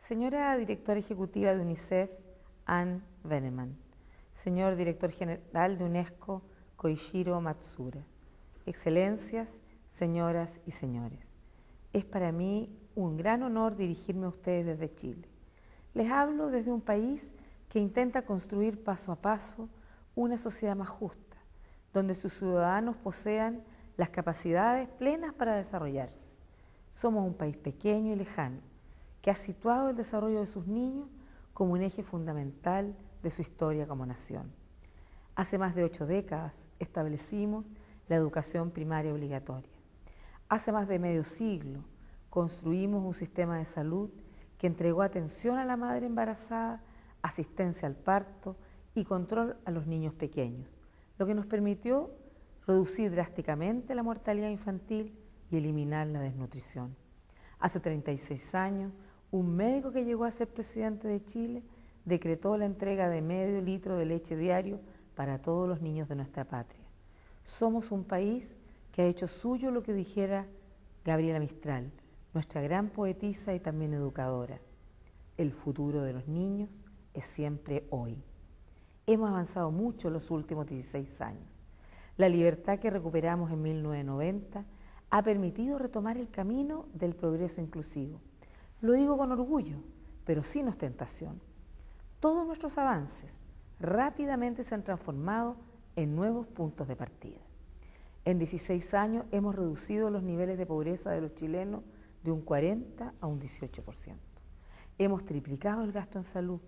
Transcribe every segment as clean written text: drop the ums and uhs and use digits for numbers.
Señora Directora Ejecutiva de UNICEF, Anne Veneman. Señor Director General de UNESCO, Koichiro Matsuura. Excelencias, señoras y señores. Es para mí un gran honor dirigirme a ustedes desde Chile. Les hablo desde un país que intenta construir paso a paso una sociedad más justa, donde sus ciudadanos posean las capacidades plenas para desarrollarse. Somos un país pequeño y lejano, que ha situado el desarrollo de sus niños como un eje fundamental de su historia como nación. Hace más de 8 décadas establecimos la educación primaria obligatoria. Hace más de medio siglo construimos un sistema de salud que entregó atención a la madre embarazada, asistencia al parto y control a los niños pequeños, lo que nos permitió reducir drásticamente la mortalidad infantil y eliminar la desnutrición. Hace 36 años, un médico que llegó a ser presidente de Chile decretó la entrega de medio litro de leche diario para todos los niños de nuestra patria. Somos un país que ha hecho suyo lo que dijera Gabriela Mistral, nuestra gran poetisa y también educadora. El futuro de los niños es siempre hoy. Hemos avanzado mucho en los últimos 16 años. La libertad que recuperamos en 1990 ha permitido retomar el camino del progreso inclusivo. Lo digo con orgullo, pero sin ostentación. Todos nuestros avances rápidamente se han transformado en nuevos puntos de partida. En 16 años hemos reducido los niveles de pobreza de los chilenos de un 40 a un 18%. Hemos triplicado el gasto en salud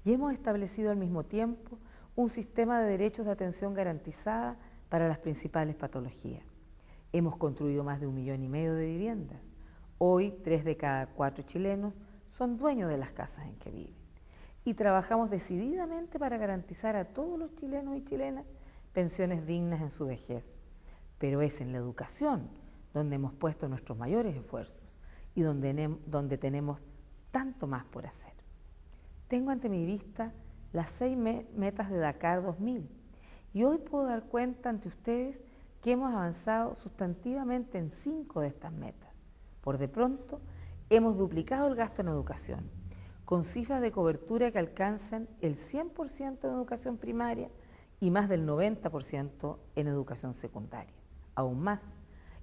y hemos establecido al mismo tiempo un sistema de derechos de atención garantizada para las principales patologías. Hemos construido más de 1,5 millones de viviendas. Hoy, 3 de cada 4 chilenos son dueños de las casas en que viven. Y trabajamos decididamente para garantizar a todos los chilenos y chilenas pensiones dignas en su vejez. Pero es en la educación donde hemos puesto nuestros mayores esfuerzos y donde tenemos tanto más por hacer. Tengo ante mi vista las 6 metas de Dakar 2000 y hoy puedo dar cuenta ante ustedes que hemos avanzado sustantivamente en 5 de estas metas. Por de pronto, hemos duplicado el gasto en educación, con cifras de cobertura que alcanzan el 100% en educación primaria y más del 90% en educación secundaria. Aún más,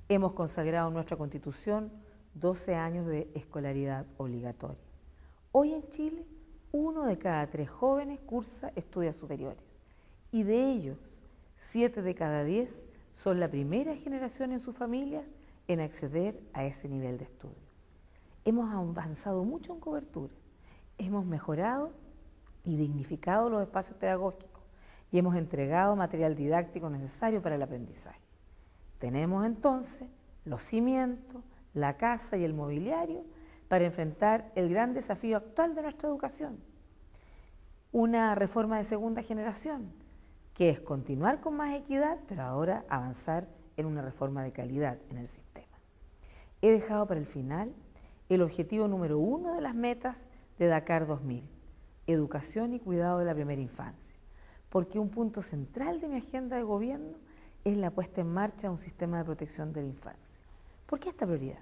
hemos consagrado en nuestra Constitución 12 años de escolaridad obligatoria. Hoy en Chile, 1 de cada 3 jóvenes cursa estudios superiores y de ellos, 7 de cada 10 son la primera generación en sus familias en acceder a ese nivel de estudio. Hemos avanzado mucho en cobertura, hemos mejorado y dignificado los espacios pedagógicos y hemos entregado material didáctico necesario para el aprendizaje. Tenemos entonces los cimientos, la casa y el mobiliario para enfrentar el gran desafío actual de nuestra educación. Una reforma de segunda generación, que es continuar con más equidad, pero ahora avanzar en una reforma de calidad en el sistema. He dejado para el final el objetivo número 1 de las metas de Dakar 2000, educación y cuidado de la primera infancia, porque un punto central de mi agenda de gobierno es la puesta en marcha de un sistema de protección de la infancia. ¿Por qué esta prioridad?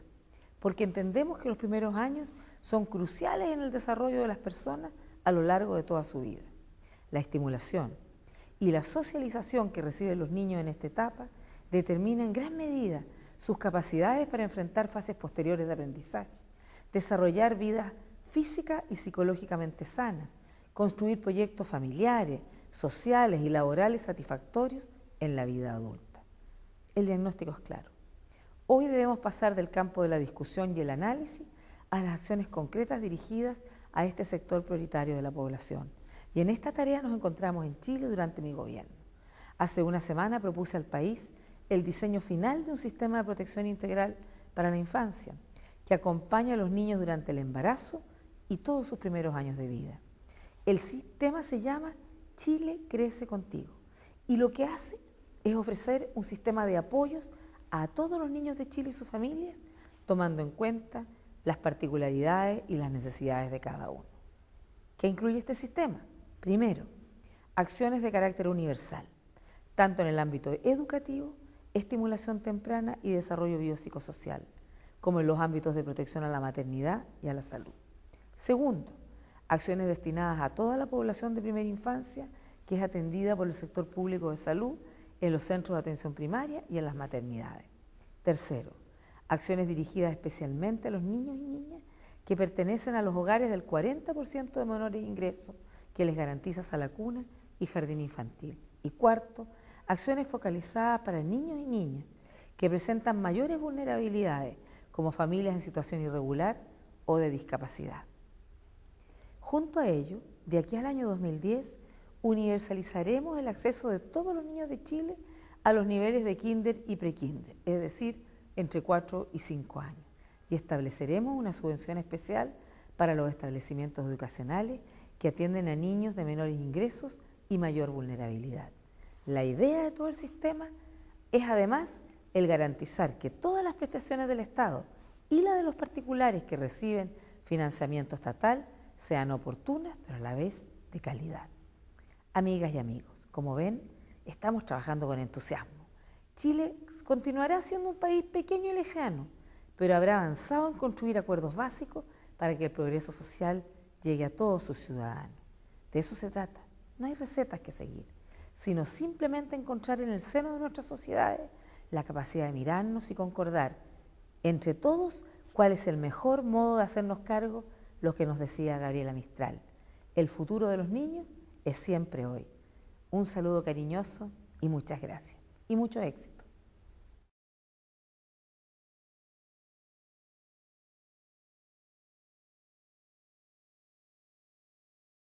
Porque entendemos que los primeros años son cruciales en el desarrollo de las personas a lo largo de toda su vida. La estimulación y la socialización que reciben los niños en esta etapa determina en gran medida sus capacidades para enfrentar fases posteriores de aprendizaje, desarrollar vidas físicas y psicológicamente sanas, construir proyectos familiares, sociales y laborales satisfactorios en la vida adulta. El diagnóstico es claro. Hoy debemos pasar del campo de la discusión y el análisis a las acciones concretas dirigidas a este sector prioritario de la población. Y en esta tarea nos encontramos en Chile durante mi gobierno. Hace una semana propuse al país el diseño final de un sistema de protección integral para la infancia, que acompaña a los niños durante el embarazo y todos sus primeros años de vida. El sistema se llama Chile Crece Contigo y lo que hace es ofrecer un sistema de apoyos a todos los niños de Chile y sus familias, tomando en cuenta las particularidades y las necesidades de cada uno. ¿Qué incluye este sistema? Primero, acciones de carácter universal, tanto en el ámbito educativo, estimulación temprana y desarrollo biopsicosocial, como en los ámbitos de protección a la maternidad y a la salud. Segundo, acciones destinadas a toda la población de primera infancia que es atendida por el sector público de salud en los centros de atención primaria y en las maternidades. Tercero, acciones dirigidas especialmente a los niños y niñas que pertenecen a los hogares del 40% de menores ingresos que les garantiza sala cuna y jardín infantil. Y cuarto, acciones focalizadas para niños y niñas que presentan mayores vulnerabilidades, como familias en situación irregular o de discapacidad. Junto a ello, de aquí al año 2010, universalizaremos el acceso de todos los niños de Chile a los niveles de kinder y prekinder, es decir, entre 4 y 5 años, y estableceremos una subvención especial para los establecimientos educacionales que atienden a niños de menores ingresos y mayor vulnerabilidad. La idea de todo el sistema es además el garantizar que todas las prestaciones del Estado y las de los particulares que reciben financiamiento estatal sean oportunas, pero a la vez de calidad. Amigas y amigos, como ven, estamos trabajando con entusiasmo. Chile continuará siendo un país pequeño y lejano, pero habrá avanzado en construir acuerdos básicos para que el progreso social llegue a todos sus ciudadanos. De eso se trata. No hay recetas que seguir, sino simplemente encontrar en el seno de nuestras sociedades la capacidad de mirarnos y concordar entre todos cuál es el mejor modo de hacernos cargo, lo que nos decía Gabriela Mistral. El futuro de los niños es siempre hoy. Un saludo cariñoso y muchas gracias. Y mucho éxito.